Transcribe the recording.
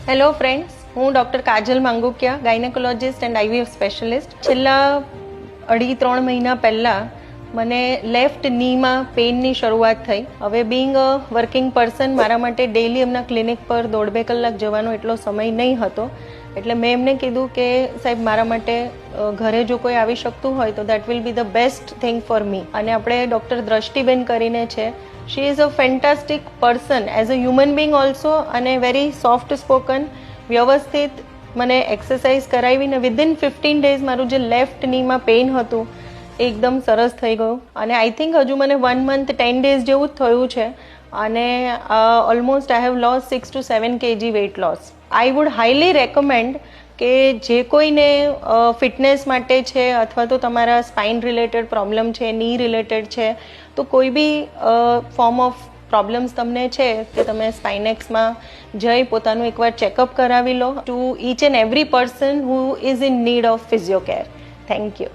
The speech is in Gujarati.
હેલો ફ્રેન્ડ્સ, હું doctor Kajal Mangukiya, gynaecologist and IVF specialist. છેલ્લા 2.5-3 મહિના પહેલાં મને લેફ્ટ નીમાં પેઇનની શરૂઆત થઈ. હવે બિંગ અ વર્કિંગ પર્સન મારા માટે ડેઇલી એમના ક્લિનિક પર 1.5-2 કલાક જવાનો એટલો સમય નહીં હતો. એટલે મેં એમને કીધું કે સાહેબ મારા માટે ઘરે જો કોઈ આવી શકતું હોય તો that will be the best thing for me. અને આપણે ડૉક્ટર દ્રષ્ટિબેન કરીને છે. She is a fantastic person as a human being also, અને વેરી સોફ્ટ સ્પોકન. વ્યવસ્થિત મને એક્સરસાઇઝ કરાવીને વિધિન 15 ડેઝ મારું જે લેફ્ટ નીમાં પેઇન હતું એકદમ સરસ થઈ ગયું. અને આઈ થિંક હજુ મને 1 મંથ 10 ડેઝ જેવું જ થયું છે. અને almost I have loss 6 to 7 kg weight loss. I would highly recommend કે જે કોઈને ફિટનેસ માટે છે અથવા તો તમારા સ્પાઇન રિલેટેડ પ્રોબ્લેમ છે, ની રિલેટેડ છે, તો કોઈ બી ફોર્મ ઓફ પ્રોબ્લેમ્સ તમને છે કે તમે સ્પાઇનેક્સમાં જઈ પોતાનું એકવાર ચેકઅપ કરાવી લો. To each and every person who is in need of physio care. Thank you.